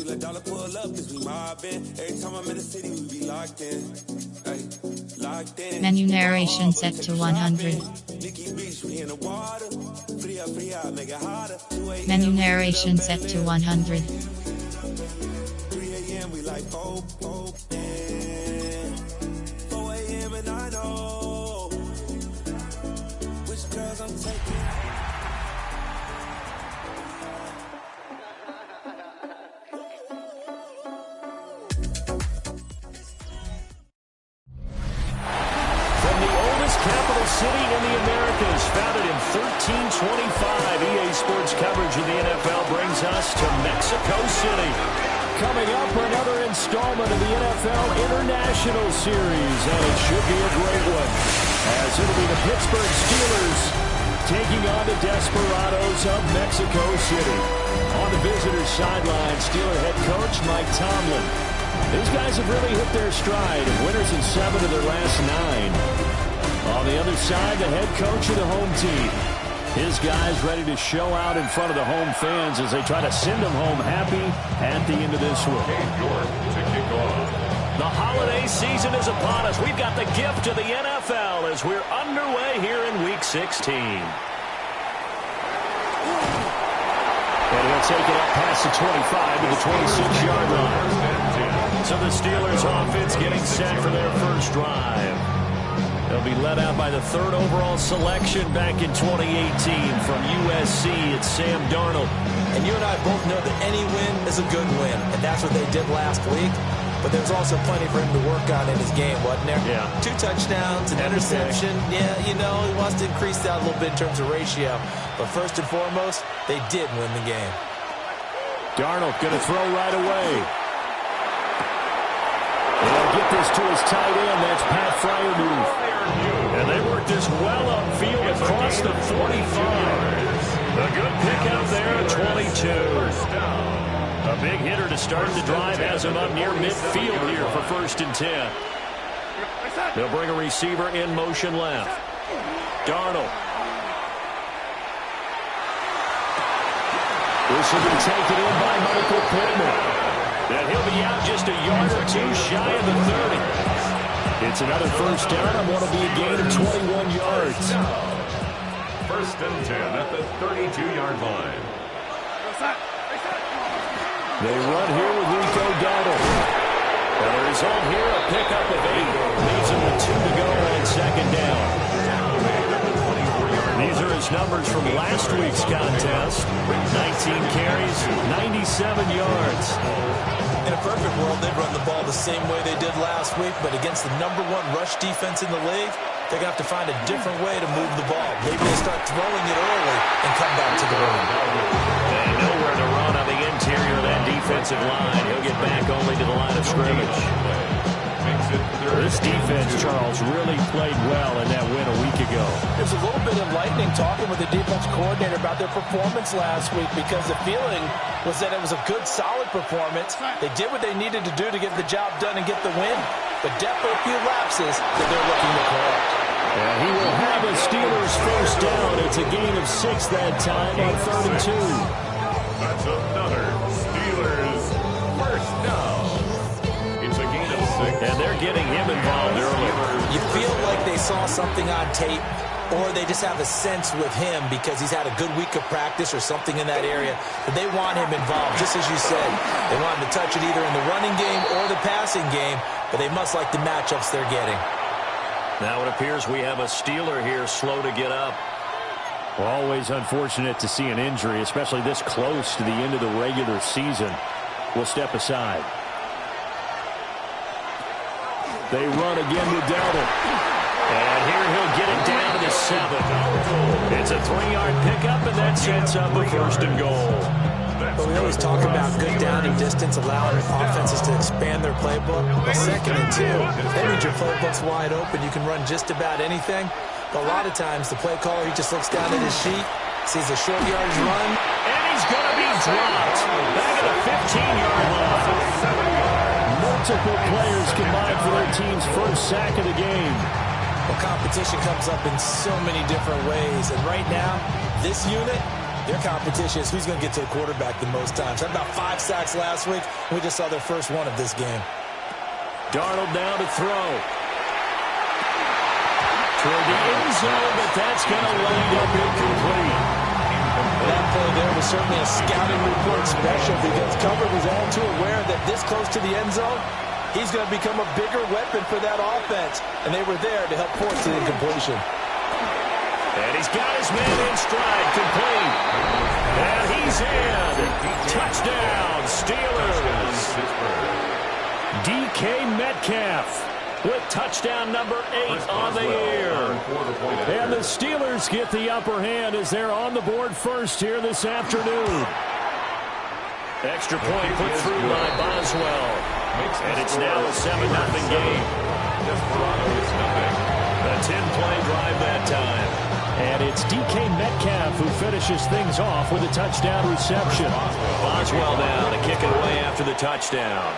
See like dollar pull up, cause we mobbing. Every time I'm in the city, we be locked in. Ay, locked in. Menu narration set to 100. Nikki Beach, we in the water. Free up, make it harder. Menu narration set to 100. 3 a.m. we like 4 a.m. and I know which girls I'm taking. Capital city in the Americas, founded in 1325. EA Sports coverage of the NFL brings us to Mexico City. Coming up for another installment of the NFL International Series, and it should be a great one, as it'll be the Pittsburgh Steelers taking on the Desperados of Mexico City. On the visitors' sideline, Steeler head coach Mike Tomlin. These guys have really hit their stride, and winners in 7 of their last 9. On the other side, the head coach of the home team. His guys ready to show out in front of the home fans as they try to send them home happy at the end of this one. The holiday season is upon us. We've got the gift of the NFL as we're underway here in Week 16. And he'll take it up past the 25 to the 26-yard line. So the Steelers offense getting set for their first drive. They'll be led out by the 3rd overall selection back in 2018 from USC. It's Sam Darnold. And you and I both know that any win is a good win, and that's what they did last week. But there's also plenty for him to work on in his game, wasn't there? Yeah. 2 touchdowns, an interception. Yeah, you know, he wants to increase that a little bit in terms of ratio. But first and foremost, they did win the game. Darnold going to throw right away. They'll get this to his tight end. That's Pat Freiermuth. And they work this well upfield across the 45. A good pickup there at 22. A big hitter to start the drive has him up near midfield here for 1st and 10. They'll bring a receiver in motion left. Darnold. This will be taken in by Michael Pittman. And he'll be out just a yard or 2 shy of the 30. It's another first down and what will be a gain of 21 yards. 1st and 10 at the 32-yard line. They run here with Rico Dowdle. And the result here, a pickup of 8. Leaves him with 2 to go on 2nd down. These are his numbers from last week's contest. 19 carries, 97 yards. In a perfect world, they'd run the ball the same way they did last week, but against the #1 rush defense in the league, they're going to have to find a different way to move the ball. Maybe they start throwing it early and come back to the run. And nowhere to run on the interior of that defensive line. He'll get back only to the line of scrimmage. This defense, Charles, really played well in that win a week ago. There's a little bit enlightening talking with the defense coordinator about their performance last week because the feeling was that it was a good, solid performance. They did what they needed to do to get the job done and get the win, but definitely a few lapses that they're looking to correct. And he will have a Steelers first down. It's a gain of 6 that time on 3rd and 2. That's another Steelers first down. It's a gain of 6. And they're getting him involved early. You feel like they saw something on tape, or they just have a sense with him because he's had a good week of practice or something in that area that they want him involved. Just as you said, they want him to touch it either in the running game or the passing game, but they must like the matchups they're getting. Now it appears we have a Steeler here slow to get up. Always unfortunate to see an injury, especially this close to the end of the regular season. We'll step aside. They run again with Dowdle. And here he'll get it down to the 7. It's a 3-yard pickup, and that sets up a 1st and goal. But we always talk about good down and distance, allowing offenses to expand their playbook. Well, 2nd and 2, that means your playbook's wide open. You can run just about anything. But a lot of times, the play caller, he just looks down at his sheet, sees a short yardage run. And he's going to be dropped back at the 15-yard line. Multiple players combined for their team's first sack of the game. Well, competition comes up in so many different ways. And right now, this unit, Their competition is who's going to get to the quarterback the most times. Had about 5 sacks last week, and we just saw their first one of this game. Darnold now to throw. Toward the end zone, but that's going to wind up incomplete. That play there was certainly a scouting report special because Cover was all too aware that this close to the end zone, he's going to become a bigger weapon for that offense. And they were there to help force the incompletion. And he's got his man in stride, complete. And he's in. Touchdown, Steelers. DK Metcalf with touchdown number 8 on the year. And the Steelers get the upper hand as they're on the board first here this afternoon. Extra point put through by Boswell. And it's now a 7-0 game. A 10-play drive that time. And it's DK Metcalf who finishes things off with a touchdown reception. Boswell now to kick it away after the touchdown.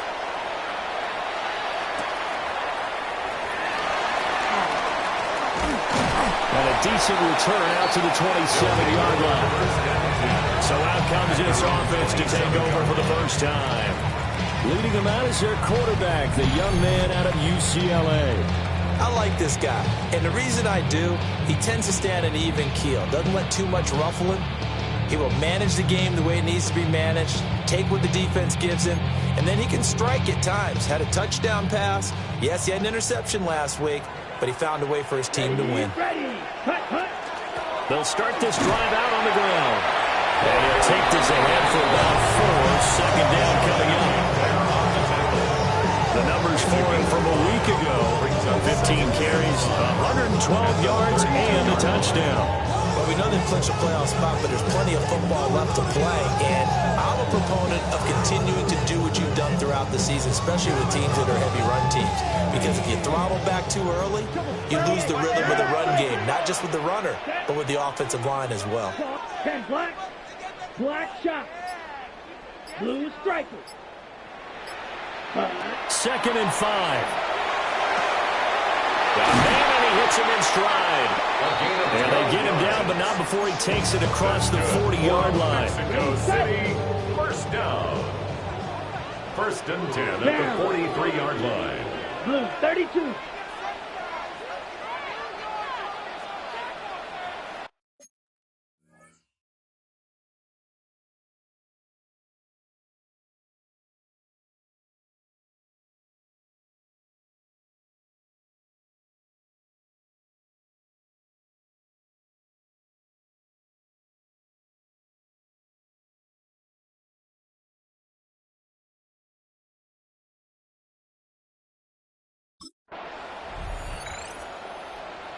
And a decent return out to the 27-yard line. So out comes this offense to take over for the first time. Leading them out is their quarterback, the young man out of UCLA. I like this guy, and the reason I do, he tends to stay on an even keel. Doesn't let too much ruffle him. He will manage the game the way it needs to be managed, take what the defense gives him, and then he can strike at times. Had a touchdown pass. Yes, he had an interception last week, but he found a way for his team to win. They'll start this drive out on the ground. And he'll take this ahead for about 4. Second down coming up. The numbers for him from a week ago. 15 carries, 112 yards, and a touchdown. Well, we know they've clinched a playoff spot, but there's plenty of football left to play. And I'm a proponent of continuing to do what you've done throughout the season, especially with teams that are heavy run teams. Because if you throttle back too early, you lose the rhythm of the run game, not just with the runner, but with the offensive line as well. 10 black shot, blue strikers. 2nd and 5. Man, and he hits him in stride. And they get him down, but not before he takes it across the 40-yard line. Mexico City, first down. 1st and 10 at the 43-yard line. Blue 32.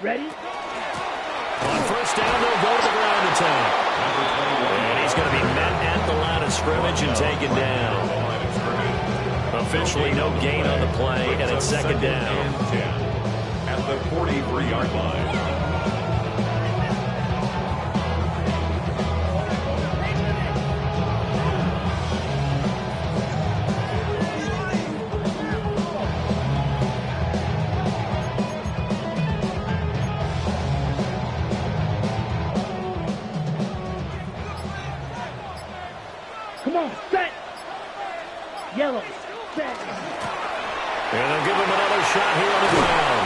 Ready? On first down, they'll go to the ground attack. And he's going to be met at the line of scrimmage and taken down. Officially no gain on the play, and it's 2nd down. At the 43-yard line. Come on, set. Yellow, set. And they'll give him another shot here on the ground.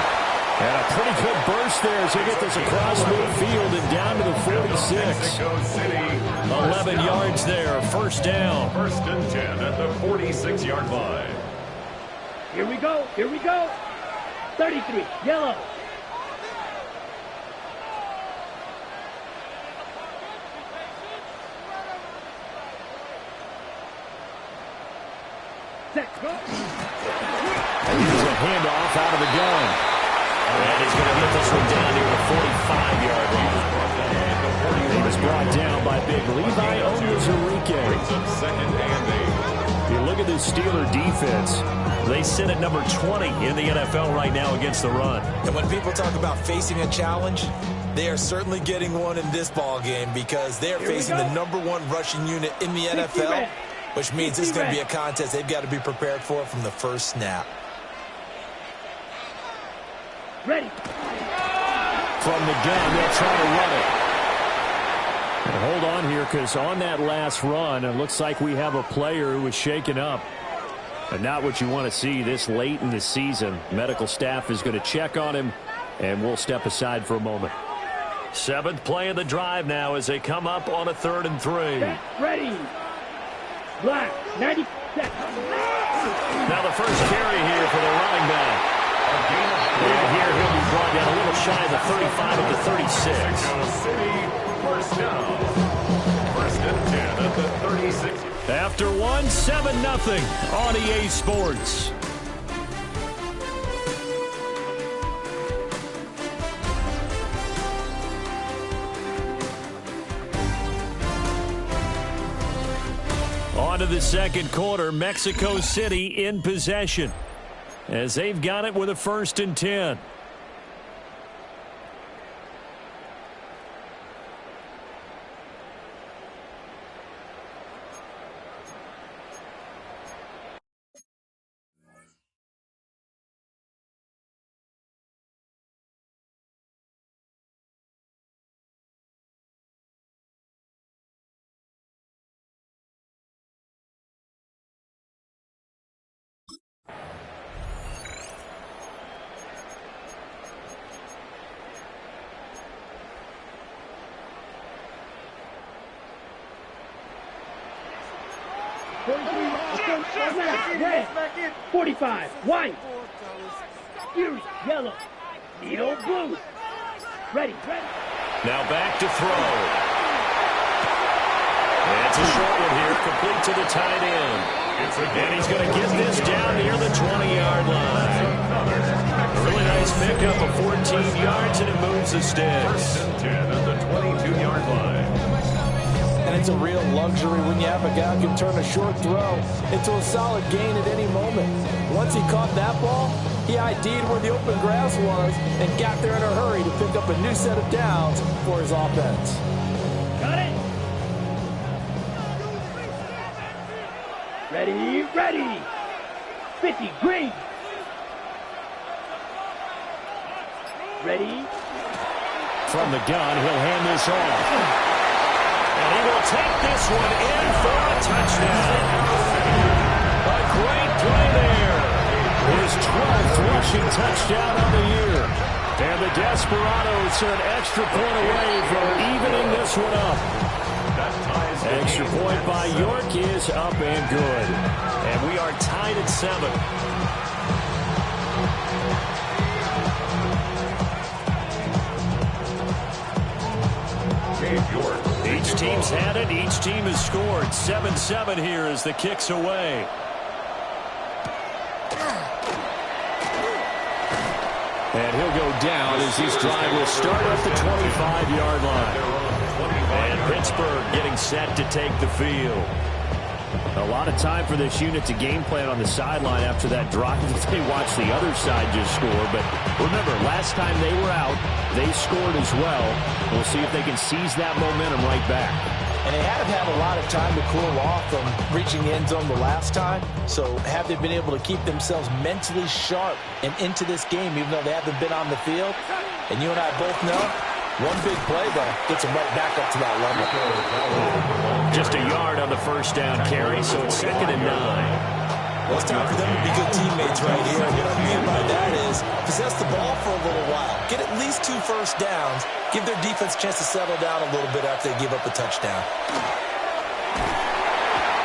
And a pretty good burst there as he gets this across midfield and down to the 46. Mexico City. 11 yards there, first down. 1st and 10 at the 46-yard line. Here we go, here we go. 33, yellow. And here's a handoff out of the gun. And he's going to get this one down near the 45-yard line. He was brought down by big Levi Onwuzurike. 2nd and 8. You look at this Steeler defense. They sit at number 20 in the NFL right now against the run. And when people talk about facing a challenge, they are certainly getting one in this ball game because they are facing the #1 rushing unit in the NFL, which means this is going to be a contest they've got to be prepared for from the first snap. Ready. From the gun, they'll try to run it. Hold on here, because on that last run, it looks like we have a player who was shaken up. But not what you want to see this late in the season. Medical staff is going to check on him, and we'll step aside for a moment. 7th play of the drive now as they come up on a 3rd and 3. Ready. Black, 90 seconds. Now the first carry here for the running back. And here he'll be brought down a little shy of the 35 of the 36. First down. 1st and 10 at the 36. After 7-0 on EA Sports. On to the 2nd quarter, Mexico City in possession as they've got it with a 1st and 10. Red, 45, white, Fury, yellow, needle, blue. Ready. Now back to throw. It's a short one here, complete to the tight end. And he's going to get this down near the 20-yard line. A really nice pickup of 14 yards, and it moves the sticks. 1st and 10 at the 22-yard line. And it's a real luxury when you have a guy who can turn a short throw into a solid gain at any moment. Once he caught that ball, he ID'd where the open grass was and got there in a hurry to pick up a new set of downs for his offense. Got it. Ready. 50, green. Ready. From the gun, he'll hand this off. And he will take this one in for a touchdown. A great play there. His 12th rushing touchdown on the year. And the Desperados are an extra point away from evening this one up. Extra point by York is up and good. And we are tied at 7. Each team's had it. Each team has scored. 7-7 here as the kick's away. And he'll go down as this drive will start at the 25-yard line. And Pittsburgh getting set to take the field. A lot of time for this unit to game plan on the sideline after that drive. They watched the other side just score. But remember, last time they were out, they scored as well. We'll see if they can seize that momentum right back. And they haven't had a lot of time to cool off from reaching the end zone the last time. So have they been able to keep themselves mentally sharp and into this game, even though they haven't been on the field? And you and I both know, one big play, though, gets them right back up to that level. Just a yard on the first down carry, so it's 2nd and 9. Well, it's time for them to be good teammates right here. What I mean by that is possess the ball for a little while. Get at least 2 first downs. Give their defense a chance to settle down a little bit after they give up a touchdown.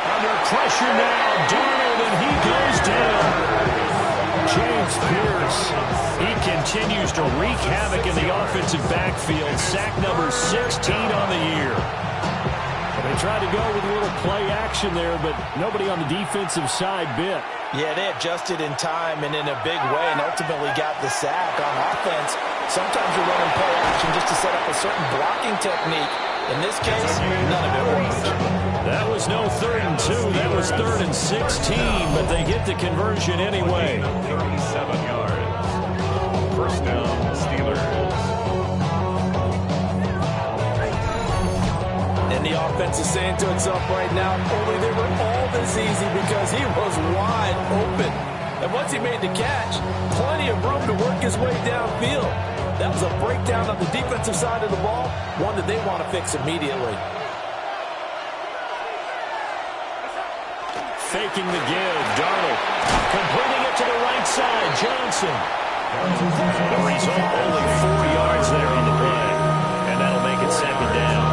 Under pressure now, Darnold, and he goes down. James Pierce, he continues to wreak havoc in the offensive backfield. Sack number 16 on the year. They tried to go with a little play action there, but nobody on the defensive side bit. Yeah, they adjusted in time and in a big way and ultimately got the sack. On offense, sometimes you're running play action just to set up a certain blocking technique. In this case, none of it worked. That was no 3rd and 2. That was 3rd and 16, but they get the conversion anyway. 37 yards. First down, Steelers. And the offense is saying to itself right now, only they were all this easy because he was wide open. And once he made the catch, plenty of room to work his way downfield. That was a breakdown on the defensive side of the ball, one that they want to fix immediately. Faking the give, Darnold. Completing it to the right side, Johnson. The result, only 4 yards there on the play. And that'll make it second down.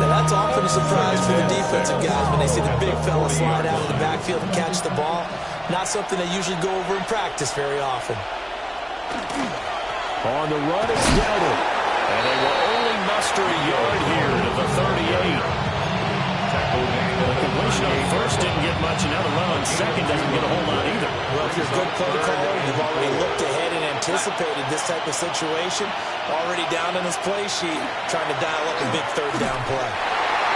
Now that's often a surprise for the defensive guys when they see the big fella slide out of the backfield and catch the ball. Not something they usually go over in practice very often. On the run, it's Darnold. And they will only muster a yard here to the 38. The completion on first didn't get much, and now the run on second doesn't get a whole lot either. Well, if you're a good play caller, you've already looked ahead and anticipated this type of situation. Already down in his play sheet, trying to dial up a big third down play.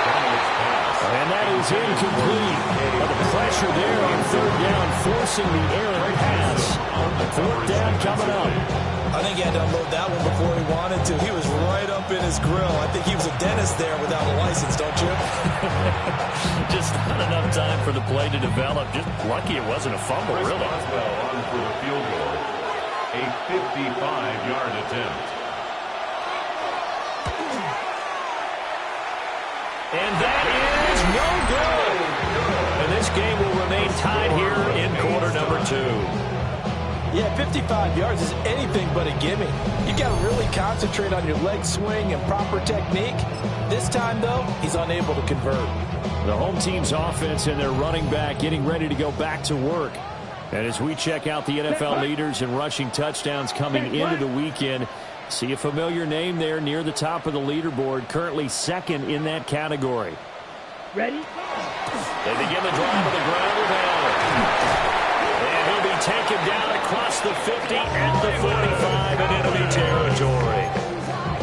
And that is incomplete. But the pressure there on third down, forcing the errant pass. Fourth down coming up. I think he had to unload that one before he wanted to. He was right up in his grill. I think he was a dentist there without a license, don't you? Just not enough time for the play to develop. Just lucky it wasn't a fumble, really. Boswell on for the field goal. A 55-yard attempt. And that is no good. And this game will remain tied here in quarter number 2. Yeah, 55 yards is anything but a gimme. You got to really concentrate on your leg swing and proper technique. This time, though, he's unable to convert. The home team's offense and their running back getting ready to go back to work. And as we check out the NFL leaders in rushing touchdowns coming into the weekend, see a familiar name there near the top of the leaderboard, currently second in that category. Ready? They begin the drive with the ground with Allen. And he'll be taken down across the 50 at the 45 and enemy territory.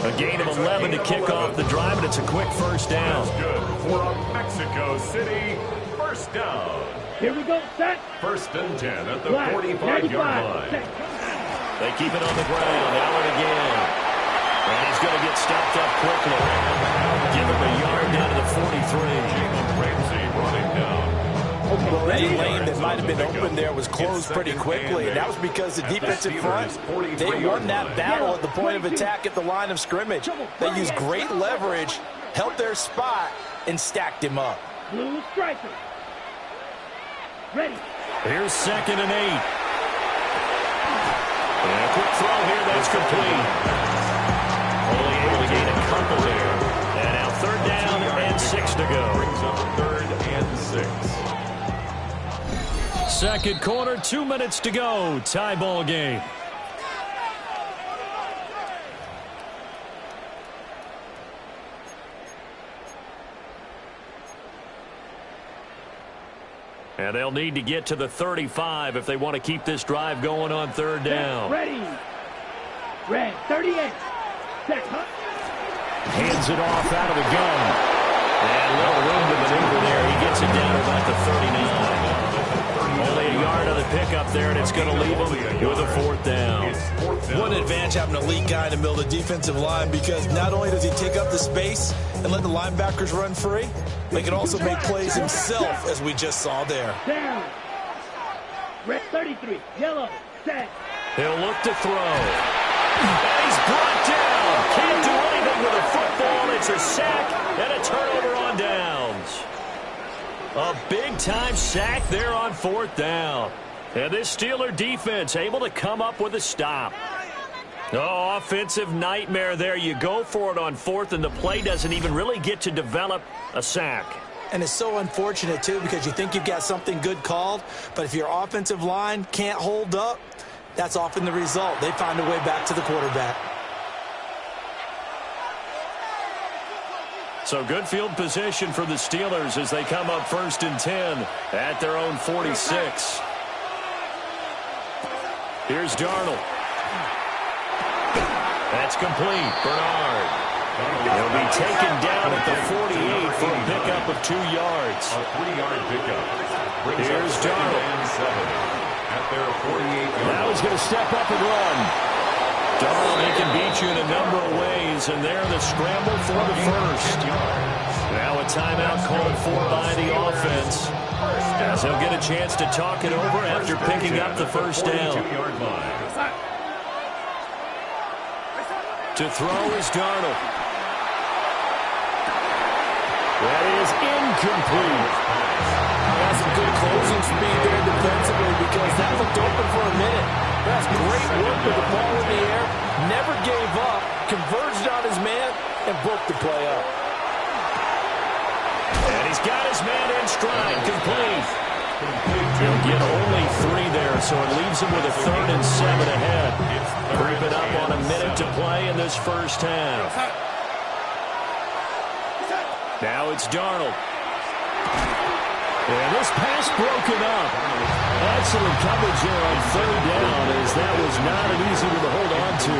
A gain of 11 to kick off the drive, and it's a quick first down. That's good for a Mexico City first down. Here we go, set. First and 10 at the 45-yard line. They keep it on the ground. Allen again. And he's going to get stopped up quickly. Give him a yard down to the 43. Ramsey running down. Well, any lane that might have been open there was closed pretty quickly, and that was because the defensive front, they won that battle at the point of attack at the line of scrimmage. They used great leverage, held their spot, and stacked him up. Blue striker. Ready. Here's second and 8. And a quick throw here, that's complete. Only able to gain a couple there. And now third down and 6 to go. Brings up third and 6. Second quarter, 2 minutes to go. Tie ball game. And they'll need to get to the 35 if they want to keep this drive going on third down. Ready. Red, 38. Set, huh? Hands it off out of the gun. And a little room to maneuver there. He gets it down to about the 39. Only a yard on the pickup there, and it's going to leave him with a fourth down. What an advantage having an elite guy in the middle of the defensive line, because not only does he take up the space and let the linebackers run free, but he can also make plays himself, as we just saw there. Down. Red, 33. Yellow. Set. He'll look to throw. And he's brought down. Can't do anything with a football. It's a sack and a turnover on downs. A big-time sack there on fourth down. And this Steeler defense able to come up with a stop. Oh, offensive nightmare there. You go for it on fourth, and the play doesn't even really get to develop a sack. And it's so unfortunate, too, because you think you've got something good called, but if your offensive line can't hold up, that's often the result. They find a way back to the quarterback. So good field position for the Steelers as they come up first and 10 at their own 46. Here's Darnold. That's complete. Bernard. He'll be taken down at the 48 for a pickup of 2 yards. A 3-yard pickup. Here's Darnold. At their 48-yard. Now he's going to step up and run. Darnold, he can beat you in a number of ways, and they're the scramble for the first. Now a timeout called for by the offense, as he'll get a chance to talk it over after picking up the first down. To throw is Darnold. That is incomplete. That's some good closing speed there defensively because that looked open for a minute. That's great work with the ball in the air. Never gave up. Converged on his man and broke the play up. And he's got his man in stride. Complete. He'll get only 3 there, so it leaves him with a 3rd and 7 ahead. Creeping up on a minute to play in this first half. Now it's Darnold. And this pass broken up. Excellent coverage there on 3rd down, as that was not an easy one to hold on to.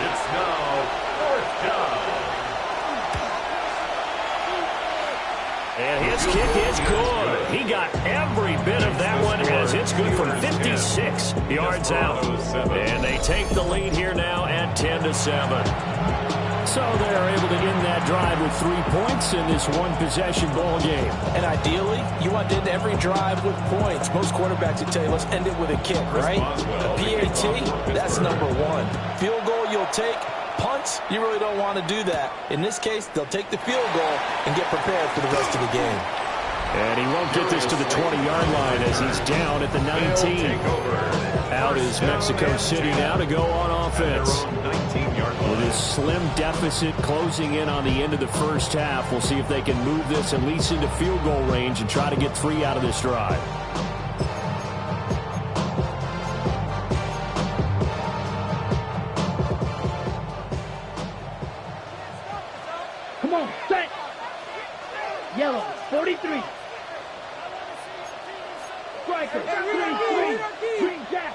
It's now 4th down. And his kick is good. He got every bit of that one, as it's good from 56 yards out. And they take the lead here now at 10-7. So they're able to end that drive with 3 points in this one-possession ball game. And ideally, you want to end every drive with points. Most quarterbacks would tell you, let's end it with a kick, right? A PAT, that's number 1. Field goal you'll take. Punts, you really don't want to do that. In this case, they'll take the field goal and get prepared for the rest of the game. And he won't get this to the 20-yard line as he's down at the 19. Out is Mexico City now to go on offense. With his slim deficit closing in on the end of the first half, we'll see if they can move this at least into field goal range and try to get 3 out of this drive. Come on, set. Yellow, 43. Striker, 3-3. Green Jack.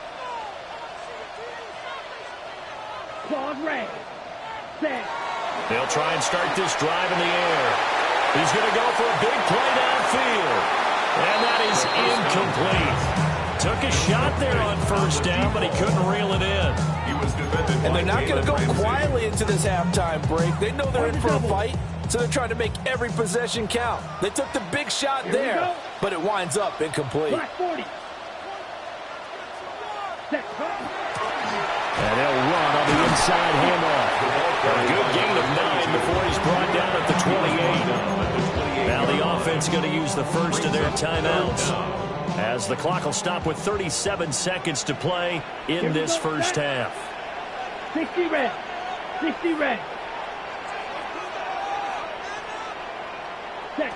Claude Ray. Set. They'll try and start this drive in the air. He's going to go for a big play downfield. And that is incomplete. Took a shot there on 1st down, but he couldn't reel it in. And they're not going to go quietly into this halftime break. They know they're in for a fight, so they're trying to make every possession count. They took the big shot there, but it winds up incomplete. Black 40. Set. And they'll run on the inside handoff. A good gain of 9 before he's brought down at the 28. Now the offense going to use the first of their timeouts, as the clock will stop with 37 seconds to play in this first half. 60 red. 60 red. Set.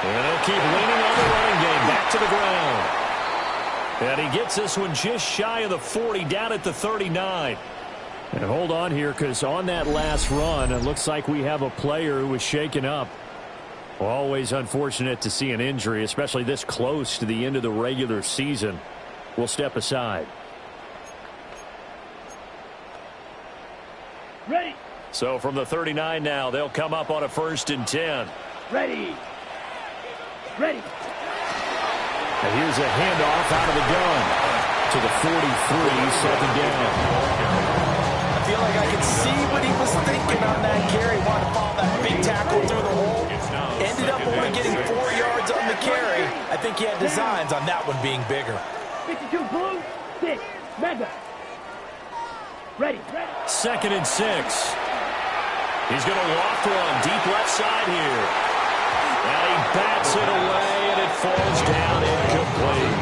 And they'll keep leaning on the running game. Back to the ground. And he gets this one just shy of the 40, down at the 39. And hold on here, because on that last run, it looks like we have a player who was shaken up. Always unfortunate to see an injury, especially this close to the end of the regular season. We'll step aside. Ready. So from the 39 now, they'll come up on a 1st and 10. Ready. Ready. And here's a handoff out of the gun to the 43, 2nd down. I feel like I can see what he was thinking on that carry. Wanted to follow that big tackle through the hole. Ended up only getting 4 yards on the carry. I think he had designs on that one being bigger. 52 blue. 6. Mega. Ready. 2nd and 6. He's going to loft one deep left side here. And he bats it away, and it falls down incomplete.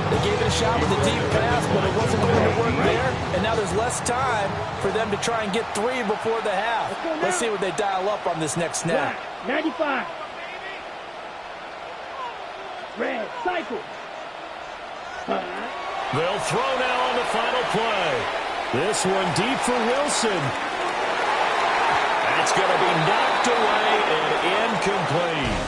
They gave it a shot with a deep pass, but it wasn't going to work there. And now there's less time for them to try and get 3 before the half. Let's see what they dial up on this next snap. 95. Red. Cycle. They'll throw now on the final play. This one deep for Wilson. That's going to be knocked away and incomplete.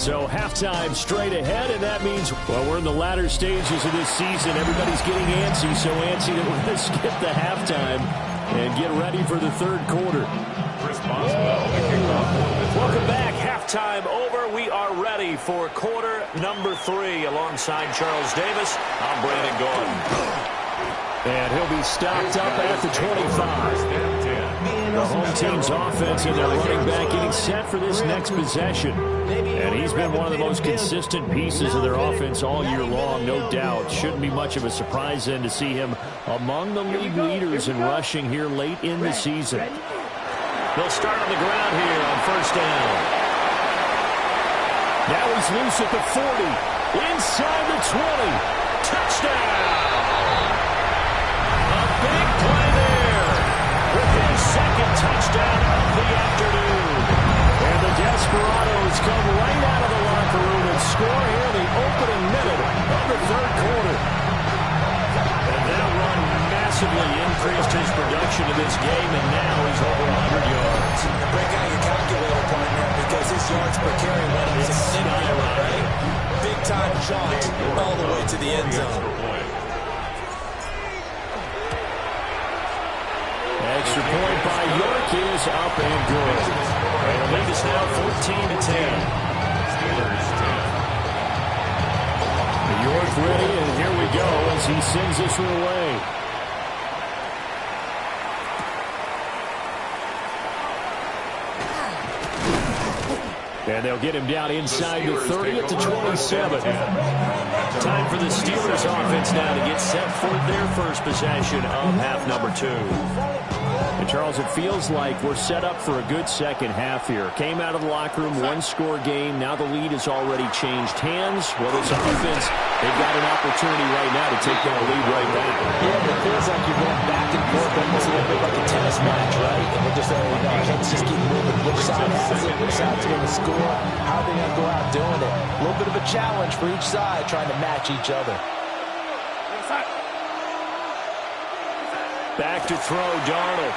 So halftime straight ahead, and that means, well, we're in the latter stages of this season. Everybody's getting antsy, so antsy that we're going to skip the halftime and get ready for the 3rd quarter. Welcome back. Halftime over. We are ready for quarter number 3. Alongside Charles Davis, I'm Brandon Gordon. And he'll be stopped up at the 25. The home team's offense and their running back getting set for this next possession. And he's been one of the most consistent pieces of their offense all year long, no doubt. Shouldn't be much of a surprise then to see him Among the league leaders in rushing here late in the season. They'll start on the ground here on first down. Now he's loose at the 40. Inside the 20. Touchdown! A big play there with his second touchdown of the afternoon. And the Desperados come right out of the locker room and score here in the opening minute of the third quarter. And that run massively increased his production in this game, and now he's over 100 yards. Break out your calculator, partner, because his yards per carry went up significantly, right? Big-time jaunt all the way to the end zone. Extra point by York is up and good. And the lead is now 14-10. Steelers 10. York ready, and here we go as he sends this one away. And they'll get him down inside the 30 at the 27. Time for the Steelers offense now to get set for their first possession of half number 2. And Charles, it feels like we're set up for a good second half here. Came out of the locker room, one-score game. Now the lead has already changed hands. Well, this offense, they've got an opportunity right now to take that lead right back. Yeah, it feels like you're going back and forth, almost a little bit like a tennis match, right? And we're just saying, let's just keep moving. Which side has it? Which side's going to score? How are they going to go out doing it? A little bit of a challenge for each side, trying to match each other. Back to throw, Darnold.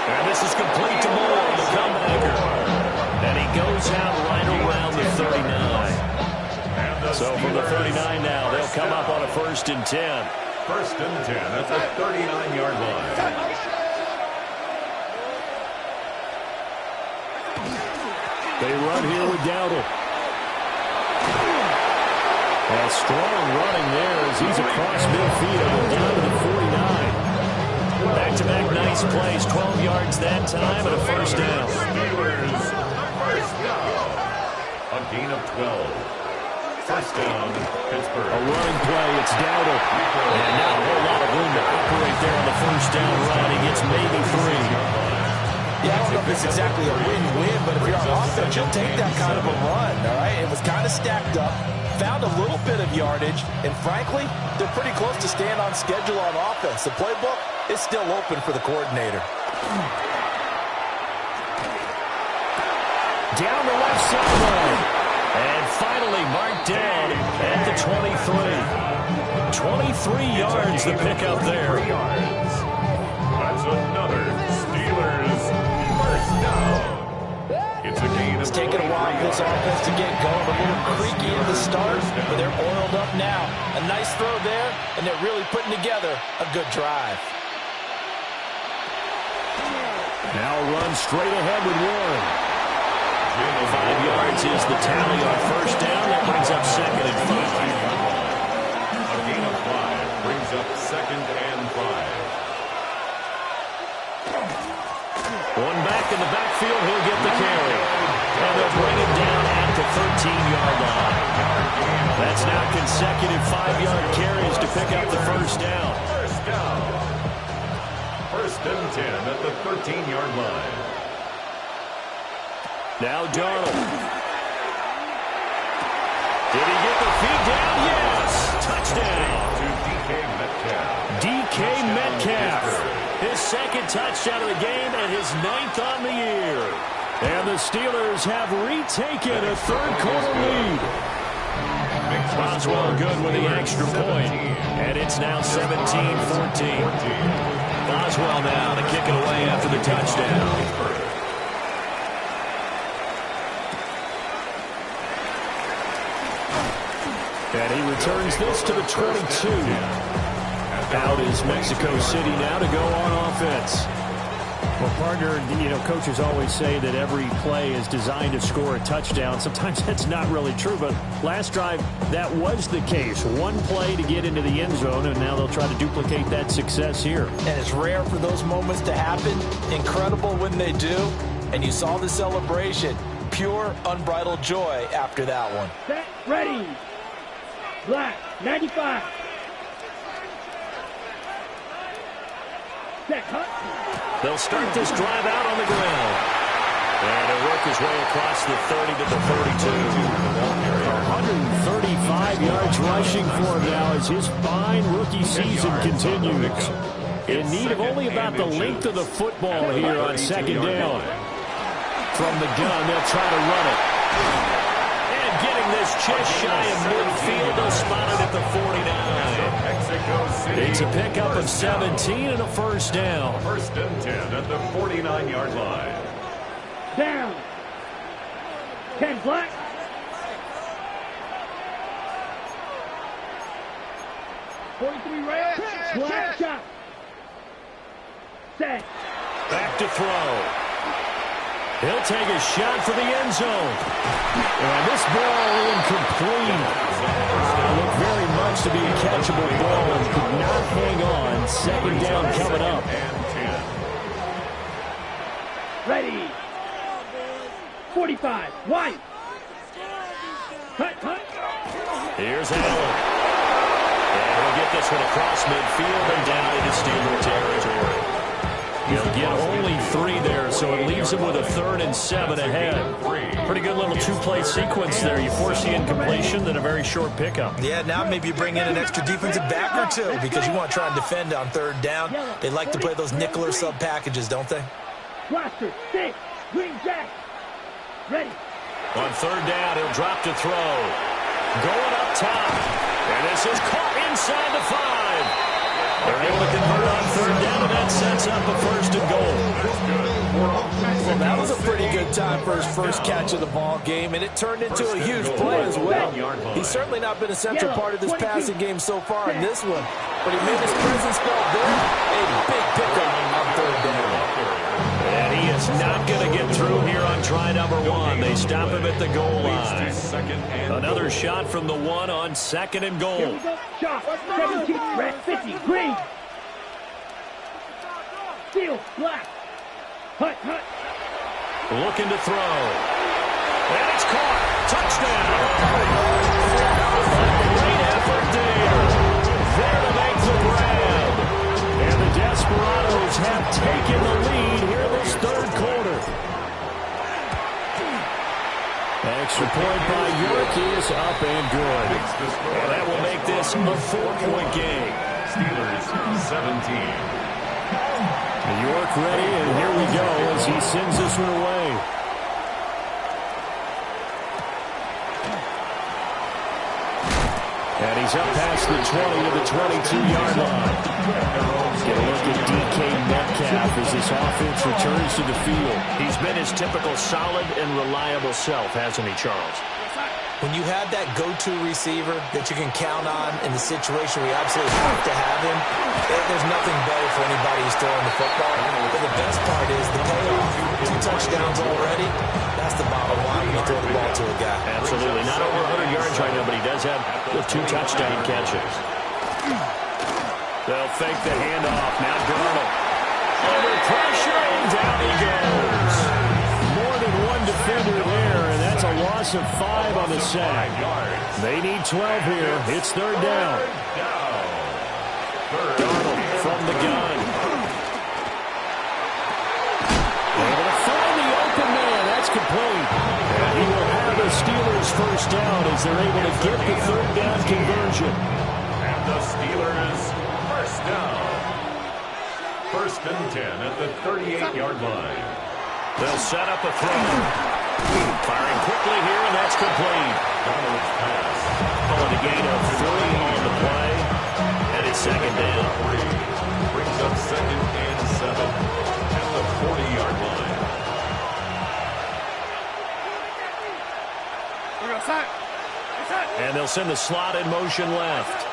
And this is complete to Moore, the comebacker. And he goes out right around the 39. So from the 39 now, they'll come up on a 1st and 10. 1st and 10 at the 39-yard line. They run here with Dowdle. And strong running there as he's across midfield and down to the 49. Back-to-back nice plays, 12 yards that time and a 1st down. Steelers, 1st down. A gain of 12. 1st down, Pittsburgh. A running play, it's Dowdle. And not a whole lot of room to operate there on the 1st down run. He gets maybe 3. Yeah, I don't know if it's exactly a win-win, but if you're on offense, you'll take that kind of a run, all right? It was kind of stacked up, found a little bit of yardage, and frankly, they're pretty close to staying on schedule on offense. The playbook is still open for the coordinator. Down the left sideline. And finally marked down at the 23. 23 yards the pickup there. That's another Steelers 1st down. It's a gain of It's taken a while for this offense to get going. A little creaky at the start, but they're oiled up now. A nice throw there, and they're really putting together a good drive. Now run straight ahead with Warren. 5 yards is the tally on 1st down. That brings up 2nd and 5. A gain of 5 brings up 2nd and 5. One back in the backfield, he'll get the carry. And they'll bring him down at the 13-yard line. That's now consecutive 5-yard carries to pick up the 1st down. 1st down. 1st and 10 at the 13-yard line. Now Darnold. Did he get the feed down? Yes! Touchdown. To DK Metcalf. DK Metcalf. His 2nd touchdown of the game and his 9th on the year. And the Steelers have retaken a 3rd quarter lead. Boswell good with the extra point. And it's now 17-14. Boswell now to kick it away after the touchdown. And he returns this to the 22. Out is Mexico City now to go on offense. Well, partner, coaches always say that every play is designed to score a touchdown. Sometimes that's not really true, but last drive, that was the case. One play to get into the end zone, and now they'll try to duplicate that success here. And it's rare for those moments to happen. Incredible when they do. And you saw the celebration. Pure, unbridled joy after that one. Set, ready. Black, 95. Set, hut. They'll start this drive out on the ground. And he'll work his way across the 30 to the 32. 135 yards rushing for him now as his fine rookie season continues. In need of only about the length of the football here on second down. From the gun, they'll try to run it. And getting this just shy of midfield, they'll spot it at the 49. It's a pickup of 17 and a first down. First and 10 at the 49-yard line. Down. 10 black. Red. Black shot. Set. Back to throw. He'll take a shot for the end zone. And this ball incomplete. Looked very much to be a catchable ball and could not hang on. Second down coming up. Ready. 45. White. Cut. Here's Allen. And he'll get this one across midfield and down into Steeler territory. He'll get only 3 there, so it leaves him with a 3rd and 7 ahead. Pretty good little two-play sequence there. You force the incompletion, then a very short pickup. Yeah, now maybe you bring in an extra defensive back or two because you want to try and defend on 3rd down. They like to play those nickel or sub packages, don't they? Blaster. 6. Green jack. Ready. On 3rd down, he'll drop to throw. Going up top. And this is caught inside the 5. They're able to convert on 3rd down, and that sets up a 1st and goal. Well, that was a pretty good time for his first catch of the ball game, and it turned into a huge play as well. He's certainly not been a central part of this passing game so far in this one, but he made his presence felt there. A big pickup on 3rd down. And he is not going to get through here on try number 1. They stop him at the goal line. Another shot from the 1 on 2nd and goal. Here we go. Shot. 17. Red. 50. Green. Steel. Black. Hut. Looking to throw. And it's caught. Touchdown. Great effort there. There to make the grab. And the Desperados have taken the lead here in this 3rd quarter. Extra point by York is up and good. And that will make this a 4-point game. Steelers 17. York ready, and here we go as he sends this one away. And he's up past the 20 to the 22-yard line. Get a look at DK Metcalf as this offense returns to the field. He's been his typical solid and reliable self, hasn't he, Charles? When you have that go-to receiver that you can count on in the situation where you absolutely have to have him, there's nothing better for anybody who's throwing the football. But the best part is the payoff. 2 touchdowns already. That's the bottom line when you throw the ball to a guy. Absolutely. Not over 100 yards right now, but he does have the 2 touchdown catches. They'll fake the handoff. Now Darnold. Under pressure, and down he goes. More than one defender there, and that's a loss of 5 on the sack. They need 12 here. It's 3rd down. Darnold from the gun. Able to find the open man. That's complete. And he will have the Steelers' first down as they're able to get the 3rd down conversion. And the Steelers first down. 1st and 10 at the 38-yard line. They'll set up a throw. Firing quickly here, and that's complete. Donald's pass. Calling a gain of 3 on the play. And it's 2nd down. Brings up 2nd and 7 at the 40-yard line. And they'll send the slot in motion left.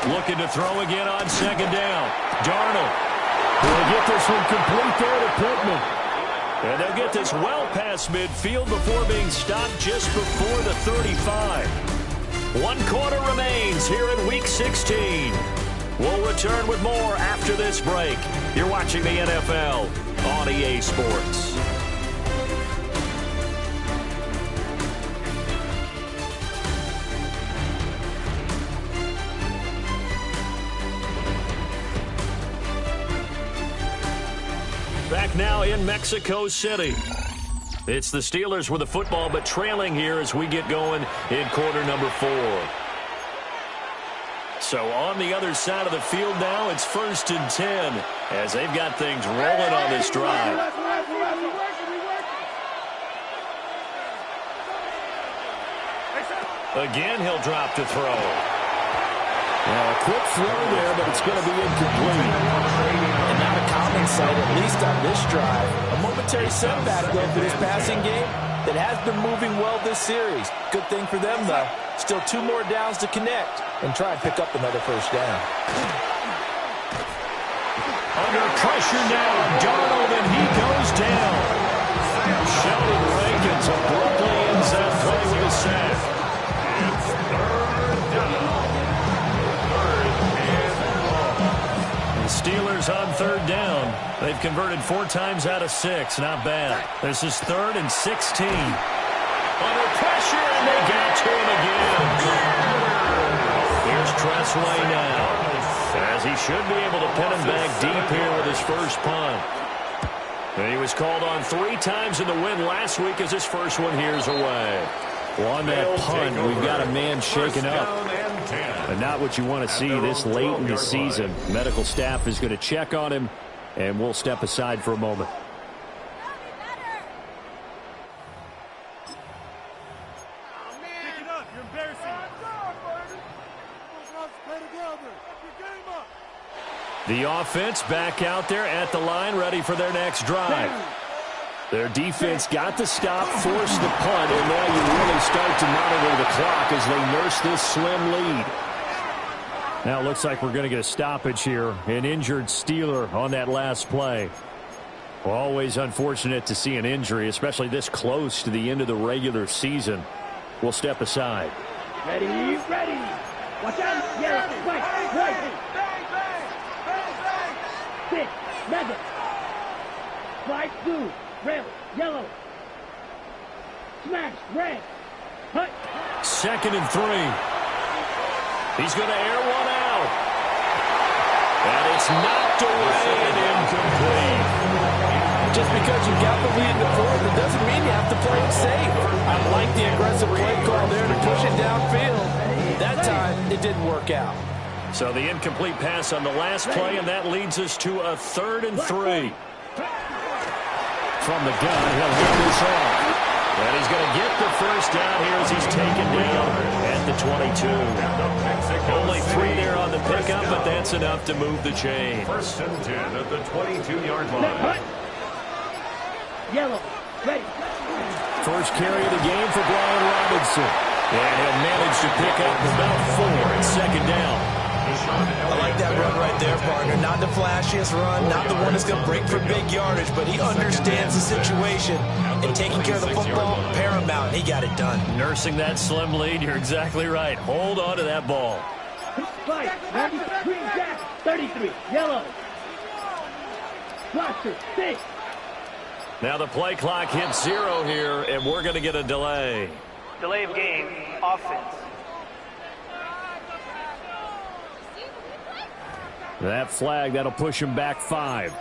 Looking to throw again on 2nd down. Darnold will get this one complete there to Pittman. And they'll get this well past midfield before being stopped just before the 35. 1 quarter remains here in Week 16. We'll return with more after this break. You're watching the NFL on EA Sports. back now in Mexico City. It's the Steelers with the football, but trailing here as we get going in quarter number 4. So on the other side of the field now, it's 1st and 10 as they've got things rolling on this drive. Again, he'll drop to throw. Well, a quick throw there, but it's going to be incomplete. And not a common sight, at least on this drive. A momentary setback, though, for this passing game that has been moving well this series. Good thing for them, though. Still 2 more downs to connect and try and pick up another first down. Under pressure now, Darnold, and he goes down. Sheldon Rankins abruptly ends that play with a sack. It's 3rd down. The Steelers on 3rd down. They've converted 4 times out of 6. Not bad. This is 3rd and 16. Under pressure, and they get to him again. Here's Tressway now, as he should be able to pin him back deep here with his first punt. And he was called on 3 times in the win last week as his first one here's away. Well, on that punt, we've got a man shaken up. And not what you want to see this late in the season. Medical staff is going to check on him, and we'll step aside for a moment. The offense back out there at the line, ready for their next drive. Their defense got the stop, forced the punt, and now you really start to monitor the clock as they nurse this slim lead. Now it looks like we're going to get a stoppage here. An injured Steeler on that last play. Well, always unfortunate to see an injury, especially this close to the end of the regular season. We'll step aside. Ready, ready. Watch out. Yeah, right. 6, 7. Slide blue, red, yellow. Smash, red. Hut. 2nd and 3. He's going to air one out. And it's knocked away and incomplete. Just because you got the lead in the 4th, it doesn't mean you have to play it safe. I like the aggressive play call there to push it downfield. That time, it didn't work out. So the incomplete pass on the last play, and that leads us to a 3rd and 3. From the gun, he'll hit this off. And he's going to get the first down here as he's taken down at the 22. Only 3 there on the pickup, but that's enough to move the chain. 1st and 10 at the 22-yard line. Yellow, ready. First carry of the game for Brian Robinson. And he'll manage to pick up about 4 at 2nd down. I like that run right there, partner. Not the flashiest run, not the one that's going to break for big yardage, but he understands the situation, and taking care of the football, paramount. He got it done. Nursing that slim lead, you're exactly right. Hold on to that ball. Fight, 90, green jack, 33, yellow. Blaster, 6. Now the play clock hits 0 here, and we're going to get a delay. Delay of game, offense. That flag, that'll push him back 5.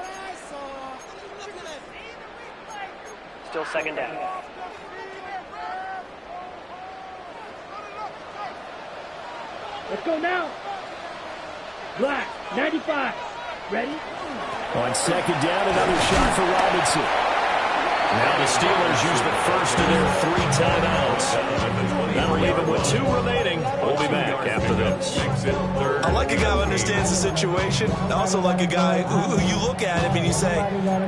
Still 2nd down. Let's go now. Black, 95. Ready? On 2nd down, another shot for Robinson. Now the Steelers use the first of their 3 timeouts. That'll leave them with 2 remaining. We'll be back after this. I like a guy who understands the situation. I also like a guy who you look at him and you say,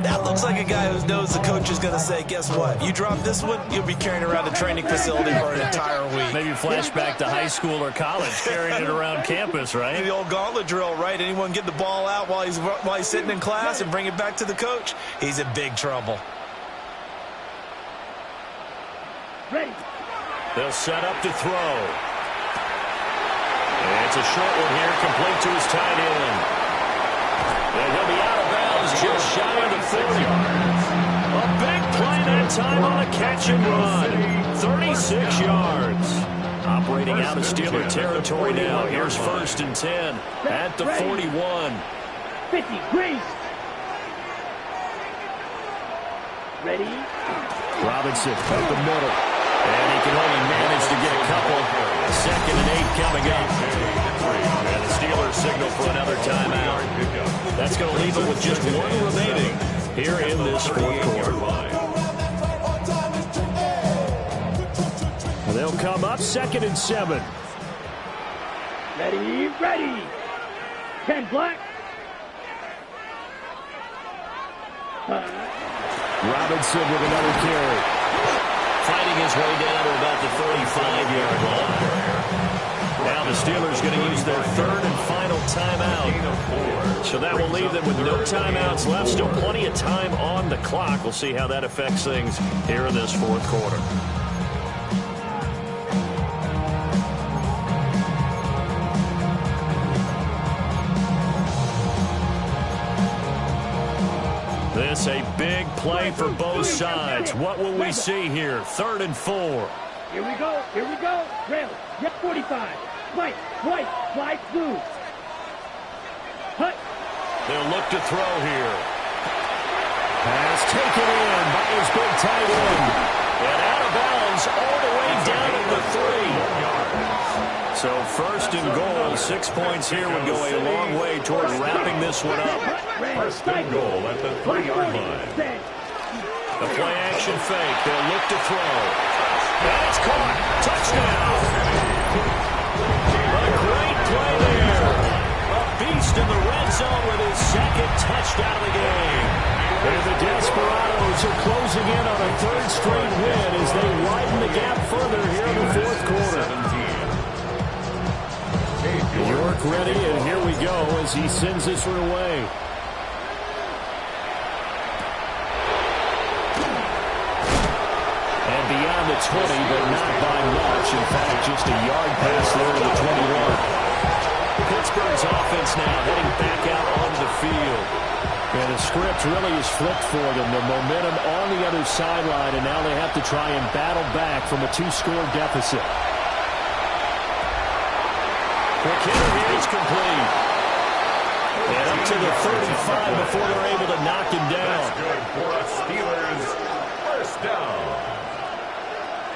that looks like a guy who knows the coach is going to say, guess what? You drop this one, you'll be carrying around the training facility for an entire week. Maybe flashback to high school or college, carrying it around campus, right? The old gauntlet drill, right? Anyone get the ball out while he's sitting in class and bring it back to the coach? He's in big trouble. Ready. They'll set up to throw. And it's a short one here, complete to his tight end. And he'll be out of bounds just shy of the 30. A big play that time on a catch and run. 36 yards. Operating out of Steeler territory now. Here's 1st and 10 at the 41. 50, Grace. Ready? Robinson up the middle. And he can only manage to get a couple. 2nd and 8 coming up. And the Steelers signal for another timeout. That's going to leave them with just one remaining here in this fourth quarter. They'll come up 2nd and 7. Ready, ready. 10 black. Robinson with another carry. Fighting his way down to about the 35-yard line. Now the Steelers going to use their 3rd and final timeout. So that will leave them with no timeouts left. Still plenty of time on the clock. We'll see how that affects things here in this fourth quarter. This a big play for both sides. What will we see here? 3rd and 4. Here we go. Here we go. Rail. Yep, 45. White, white, fly blue. Hut. They'll look to throw here. Pass taken in by his big tight end. And out of bounds all the way down to the 3. So 1st and goal. 6 points here would go a long way toward wrapping this one up. 1st and goal at the 3-yard line. The play action fake. They'll look to throw. And it's caught. Touchdown. A great play there. A beast in the red zone with his 2nd touchdown of the game. And the Desperados are closing in on a 3rd straight win as they widen the gap further here in the fourth quarter. York ready, and here we go as he sends this one away. And beyond the 20, but not by much. In fact, just a yard pass there to the 21. Pittsburgh's offense now heading back out onto the field. And the script really is flipped for them. The momentum on the other sideline, and now they have to try and battle back from a 2-score deficit. Quick hitter here is complete. And up to the 35 before they're able to knock him down. That's good for us Steelers. 1st down.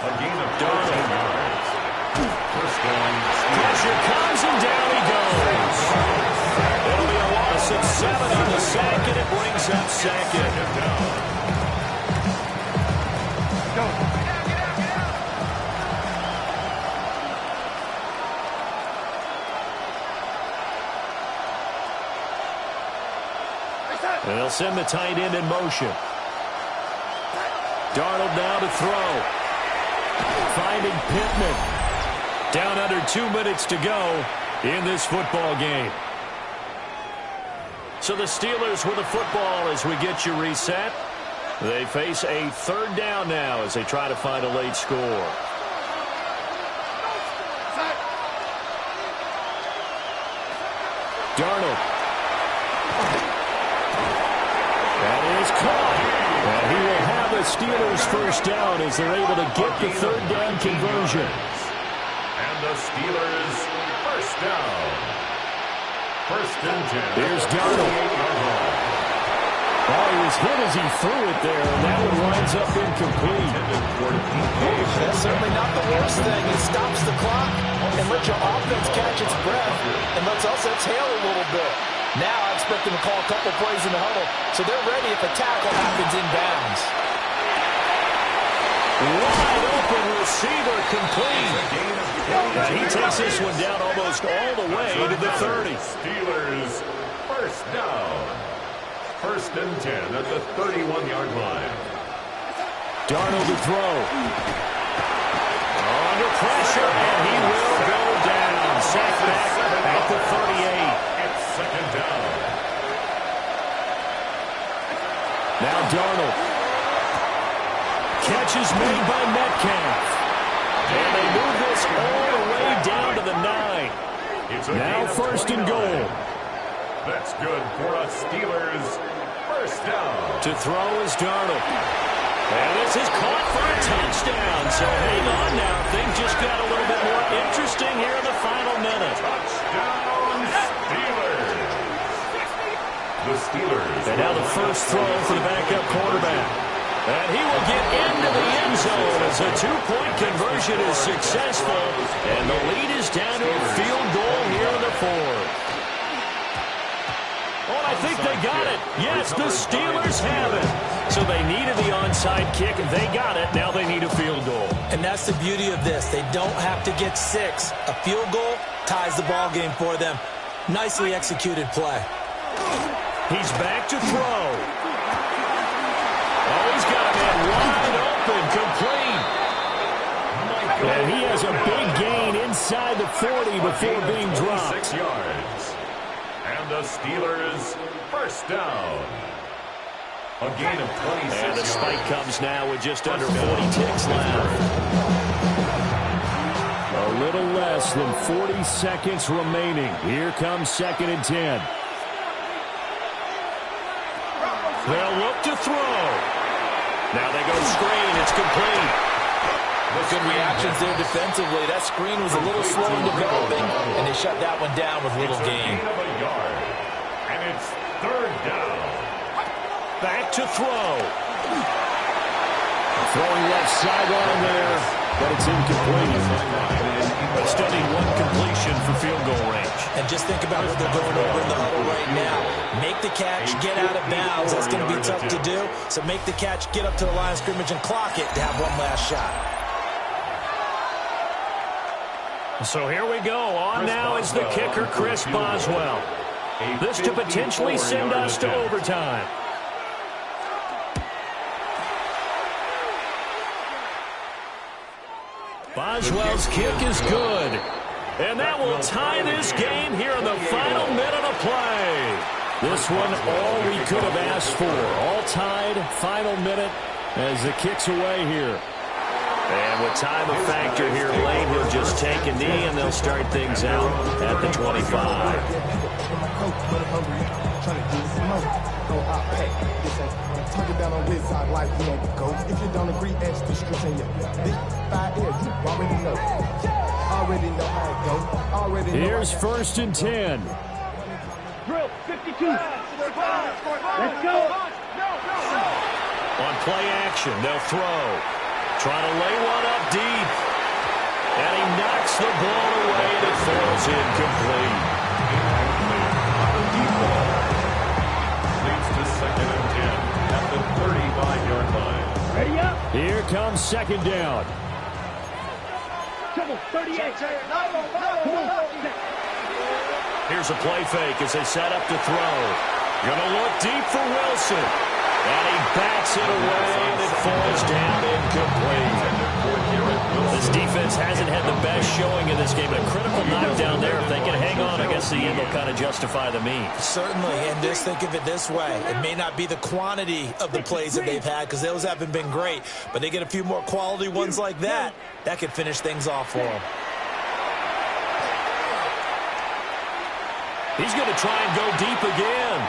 A gain of 13 yards. 1st down. Pressure comes and down he goes. It'll be a loss of 7 on the sack, and it brings up 2nd. And they'll send the tight end in motion. Darnold now to throw. Finding Pittman. Down under 2 minutes to go in this football game. So the Steelers with the football as we get you reset. They face a 3rd down now as they try to find a late score. Darnold. That is caught. And he will have the Steelers 1st down as they're able to get the 3rd down conversion. And the Steelers 1st down. 1st and 10. Here's Darnold. Oh, he was hit as he threw it there, and that one winds up incomplete. That's certainly not the worst thing. It stops the clock and lets your offense catch its breath and lets us exhale a little bit. Now I expect them to call a couple plays in the huddle, so they're ready if a tackle happens in bounds. Wide open receiver complete. And he takes this one down almost all the way to the 30. Steelers 1st down. 1st and 10 at the 31-yard line. Darnold to throw. Under pressure, and he will go down. Sacked back at the 38. It's 2nd down. Now Darnold. Catch is made by Metcalf. And they move this all the way down to the 9. Now 1st and goal. That's good for us Steelers. 1st down. To throw is Darnold. And this is caught for a touchdown. So hang on now. Things just got a little bit more interesting here in the final minute. Touchdown Steelers. The Steelers. And now the first throw for the backup quarterback. And he will get into the end zone as a two-point conversion is successful. And the lead is down to a field goal here in the fourth. Oh, I think they got it. Yes, the Steelers have it. So they needed the onside kick. They got it. Now they need a field goal. And that's the beauty of this. They don't have to get 6. A field goal ties the ball game for them. Nicely executed play. He's back to throw. Oh, he's got a man wide open, complete. And he has a big gain inside the 40 before being dropped. 6 yards. And the Steelers first down. A gain of 26 And the spike yards. comes now with just under 40 ticks left. A little less than 40 seconds remaining. Here comes 2nd and 10. They'll look to throw. Now they go screen. It's complete. Good reactions there defensively. That screen was a little slow in developing, and they shut that one down with little gain. Gain of a yard. And it's 3rd down. Back to throw. Throwing left sideline there, but it's incomplete. A stunning one completion for field goal range. And just think about what they're going over in the huddle right now. Make the catch, get out of bounds. That's going to be tough to do. So make the catch, get up to the line of scrimmage, and clock it to have one last shot. So here we go. On now is the kicker, Chris Boswell. This to potentially send us to overtime. Boswell's kick is good. And that will tie this game here in the final minute of play. This one, all we could have asked for. All tied, final minute as the kick's away here. And with time a factor here late, he'll just take a knee and they'll start things out at the 25. Here's 1st and 10. Drill, 52. Let's go. On play action, they'll throw. Trying to lay one up deep. And he knocks the ball away and it falls incomplete. Leads to 2nd and 10 at the 35-yard line. Ready up. Here comes 2nd down. Trouble, 38. Come on. Here's a play fake as they set up to throw. Gonna look deep for Wilson. And he bats it away and it falls down incomplete. This defense hasn't had the best showing in this game. A critical knockdown there. If they can hang on, I guess the end will kind of justify the means. Certainly, and just think of it this way. It may not be the quantity of the plays that they've had because those haven't been great, but they get a few more quality ones like that. That could finish things off for them. He's going to try and go deep again.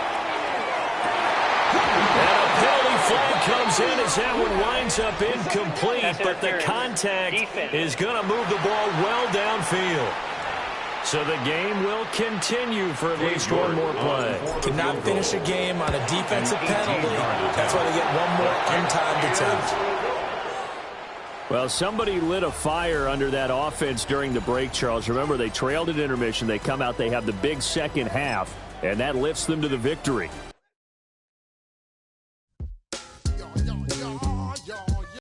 And a penalty flag comes in as that one winds up incomplete, but the contact is going to move the ball well downfield. So the game will continue for at least one more play. Cannot finish a game on a defensive penalty. That's why they get one more untimed attempt. Well, somebody lit a fire under that offense during the break, Charles. Remember, they trailed at intermission. They come out, they have the big second half, and that lifts them to the victory.